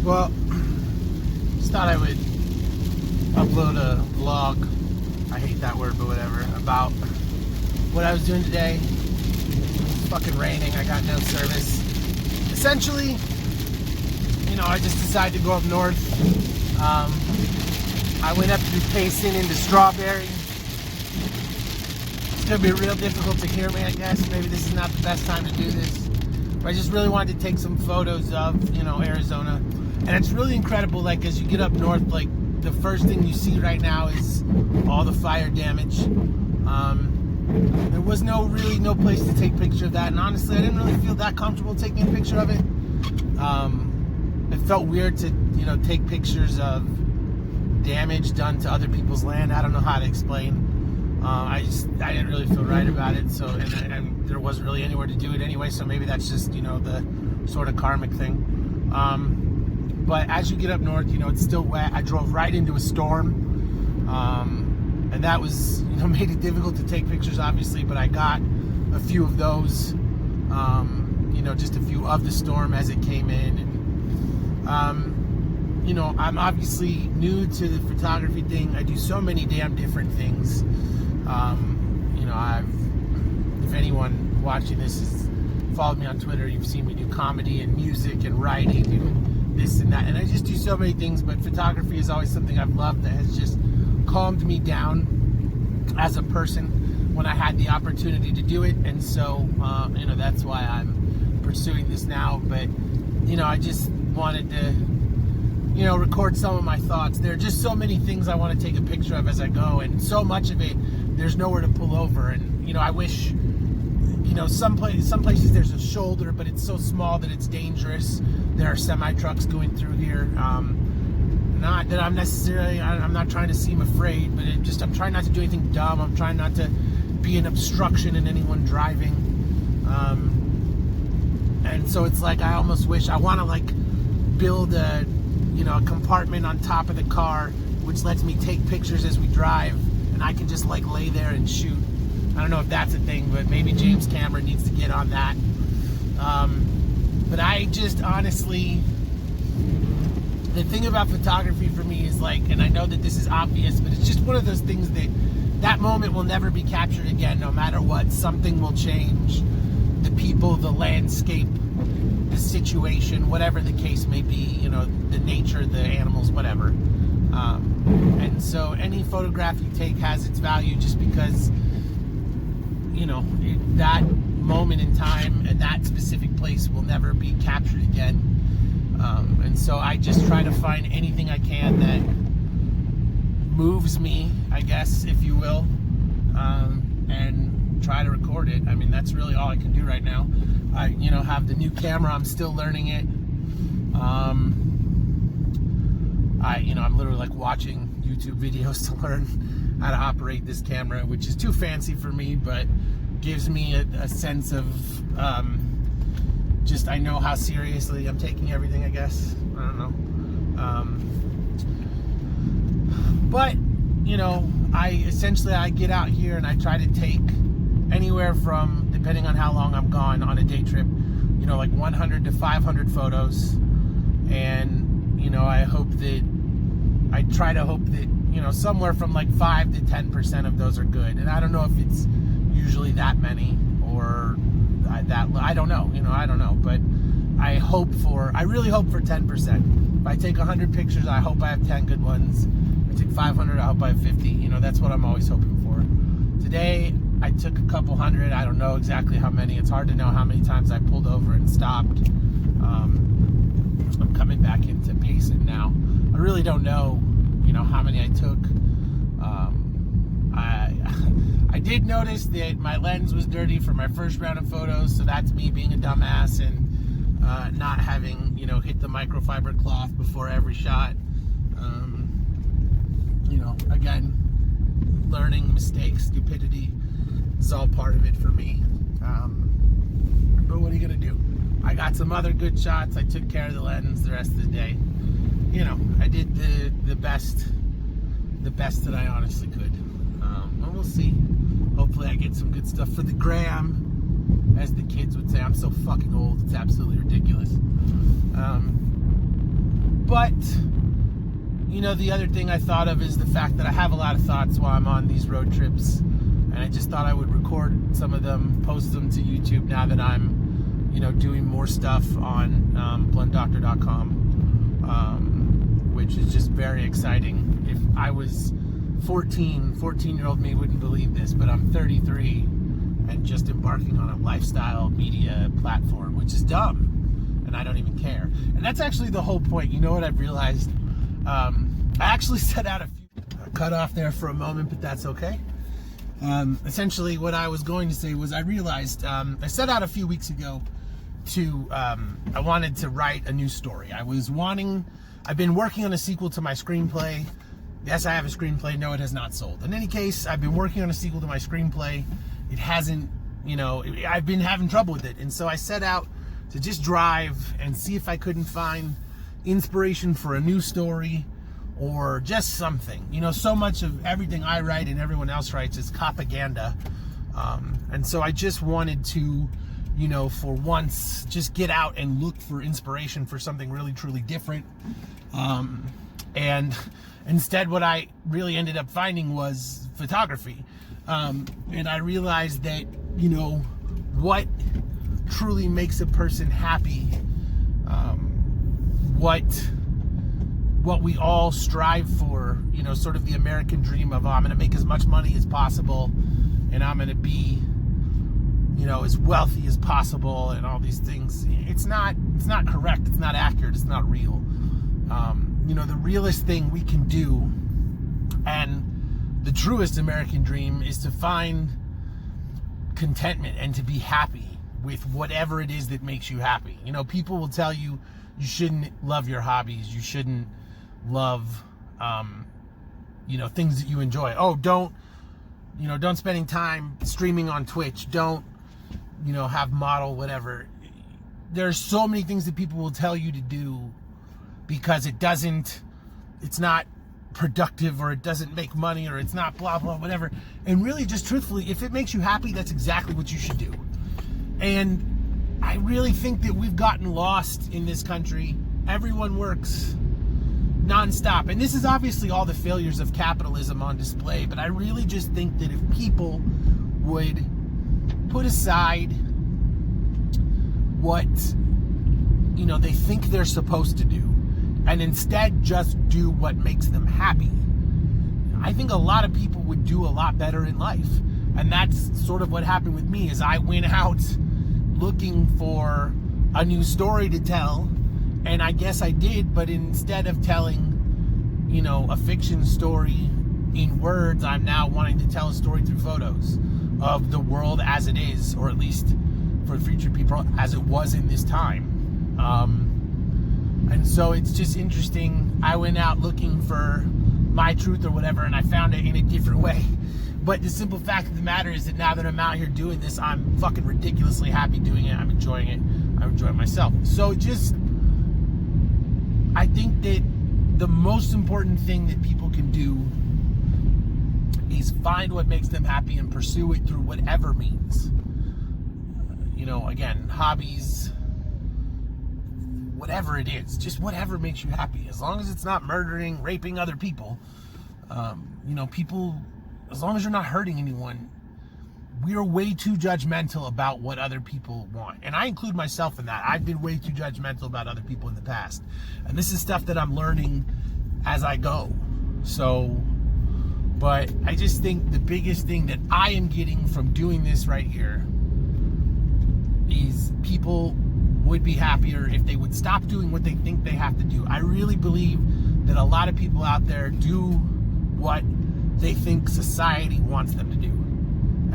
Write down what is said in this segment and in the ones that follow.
Well, just thought I would upload a vlog. I hate that word, but whatever. About what I was doing today. It's fucking raining. I got no service. Essentially, I just decided to go up north. I went up through Payson into Strawberry. It's going to be real difficult to hear me, I guess. Maybe this is not the best time to do this. But I just really wanted to take some photos of, Arizona. And it's really incredible, like, as you get up north, like, the first thing you see right now is all the fire damage. There was no place to take a picture of that. And honestly, I didn't really feel that comfortable taking a picture of it. It felt weird to, take pictures of damage done to other people's land. I don't know how to explain. I didn't really feel right about it. So, and there wasn't really anywhere to do it anyway. So maybe that's just, the sort of karmic thing. But as you get up north, it's still wet. I drove right into a storm. And that was, made it difficult to take pictures, obviously. But I got a few of those, just a few of the storm as it came in. And, I'm obviously new to the photography thing. I do so many damn different things. If anyone watching this has followed me on Twitter, you've seen me do comedy and music and writing and this and that. And I just do so many things, but photography is always something I've loved that has just calmed me down as a person when I had the opportunity to do it. And so, that's why I'm pursuing this now. But, I just wanted to, record some of my thoughts. There are just so many things I want to take a picture of as I go, and so much of it, there's nowhere to pull over. And, I wish, some places there's a shoulder, but it's so small that it's dangerous. There are semi-trucks going through here. Not that I'm not trying to seem afraid, but I'm trying not to do anything dumb. I'm trying not to be an obstruction in anyone driving. And so it's like, I almost wish, I want to like build a compartment on top of the car, which lets me take pictures as we drive, and I can just like lay there and shoot. I don't know if that's a thing, but maybe James Cameron needs to get on that. But I just honestly, the thing about photography for me is like, and I know that this is obvious, but it's just one of those things that moment will never be captured again, no matter what. Something will change. The people, the landscape, the situation, whatever the case may be, the nature, the animals, whatever. And so any photograph you take has its value just because, that moment in time and that specific place will never be captured again. And so I just try to find anything I can that moves me, I guess, if you will, and try to record it. I mean, that's really all I can do right now. I, have the new camera. I'm still learning it. I'm literally like watching YouTube videos to learn how to operate this camera, which is too fancy for me, but gives me a sense of just, I know how seriously I'm taking everything, I guess. I don't know. But, I get out here and I try to take anywhere from, depending on how long I'm gone on a day trip, like 100 to 500 photos. And, I try to hope that, somewhere from like 5 to 10% of those are good. And I don't know if it's usually that many or that, I don't know, I don't know. But I really hope for 10%. If I take 100 pictures, I hope I have 10 good ones. If I take 500, I hope I have 50. That's what I'm always hoping for. Today, I took a couple hundred. I don't know exactly how many. It's hard to know how many times I pulled over and stopped. I'm coming back into Payson now. I really don't know, how many I took. I did notice that my lens was dirty for my first round of photos, so that's me being a dumbass and not having, hit the microfiber cloth before every shot. Again, learning, mistakes, stupidity is all part of it for me. But what are you gonna do? I got some other good shots. I took care of the lens the rest of the day. I did the best that I honestly could. And we'll see. Hopefully I get some good stuff for the gram, as the kids would say. I'm so fucking old, it's absolutely ridiculous. But, you know, the other thing I thought of is the fact that I have a lot of thoughts while I'm on these road trips. And I just thought I would record some of them, post them to YouTube now that I'm, you know, doing more stuff on blunddoctor.com, which is just very exciting. If I was 14-year-old me wouldn't believe this, but I'm 33 and just embarking on a lifestyle media platform, which is dumb, and I don't even care. And that's actually the whole point. You know what I've realized? I actually set out cut off there for a moment, but that's okay. Essentially what I was going to say was I realized, I set out a few weeks ago to, I wanted to write a new story. I've been working on a sequel to my screenplay. Yes, I have a screenplay. No, it has not sold. In any case, I've been working on a sequel to my screenplay. It hasn't, you know, I've been having trouble with it. And so I set out to just drive and see if I couldn't find inspiration for a new story or just something. You know, so much of everything I write and everyone else writes is propaganda. And so I just wanted to, you know, for once, just get out and look for inspiration for something really, truly different. And instead, what I really ended up finding was photography. And I realized that, you know, what truly makes a person happy, what we all strive for, you know, sort of the American dream of, oh, I'm going to make as much money as possible, and I'm going to be, you know, as wealthy as possible, and all these things. It's not correct. It's not accurate. It's not real. You know, the realest thing we can do, and the truest American dream, is to find contentment and to be happy with whatever it is that makes you happy. You know, people will tell you you shouldn't love your hobbies. You shouldn't love, you know, things that you enjoy. Oh, don't spending time streaming on Twitch. Don't, you know, have model whatever. There's so many things that people will tell you to do because it's not productive, or it doesn't make money, or it's not blah, blah, whatever. And really, just truthfully, if it makes you happy, that's exactly what you should do. And I really think that we've gotten lost in this country. Everyone works nonstop. And this is obviously all the failures of capitalism on display, but I really just think that if people would put aside what, you know, they think they're supposed to do, and instead just do what makes them happy, I think a lot of people would do a lot better in life. And that's sort of what happened with me. Is I went out looking for a new story to tell, and I guess I did, but instead of telling, you know, a fiction story in words, I'm now wanting to tell a story through photos of the world as it is, or at least for future people as it was in this time. And so it's just interesting. I went out looking for my truth or whatever, and I found it in a different way. But the simple fact of the matter is that now that I'm out here doing this, I'm fucking ridiculously happy doing it. I'm enjoying it. I'm enjoying myself. So I think that the most important thing that people can do is find what makes them happy and pursue it through whatever means. You know, again, hobbies, whatever it is, just whatever makes you happy. As long as it's not murdering, raping other people, you know, people, as long as you're not hurting anyone. We are way too judgmental about what other people want. And I include myself in that. I've been way too judgmental about other people in the past. And this is stuff that I'm learning as I go. So, but I just think the biggest thing that I am getting from doing this right here is people would be happier if they would stop doing what they think they have to do. I really believe that a lot of people out there do what they think society wants them to do.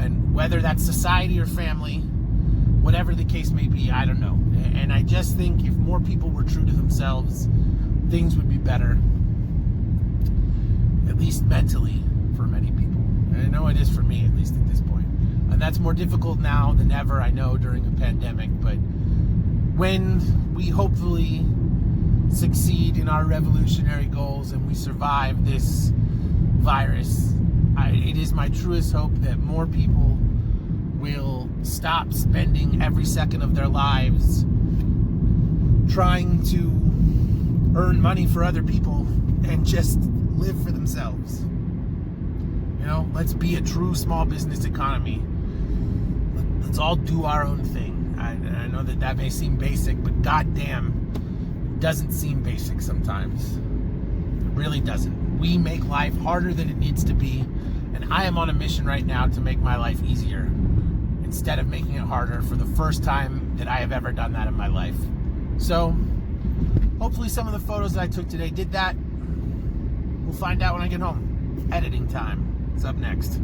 And whether that's society or family, whatever the case may be, I don't know. And I just think if more people were true to themselves, things would be better, at least mentally, for many people. And I know it is for me, at least at this point. And that's more difficult now than ever, I know, during a pandemic. But when we hopefully succeed in our revolutionary goals and we survive this virus, it is my truest hope that more people will stop spending every second of their lives trying to earn money for other people and just live for themselves. You know, let's be a true small business economy. Let's all do our own thing. I know that may seem basic, but goddamn, it doesn't seem basic sometimes. It really doesn't. We make life harder than it needs to be, and I am on a mission right now to make my life easier instead of making it harder for the first time that I have ever done that in my life. So, hopefully some of the photos that I took today did that. We'll find out when I get home. Editing time. It's up next.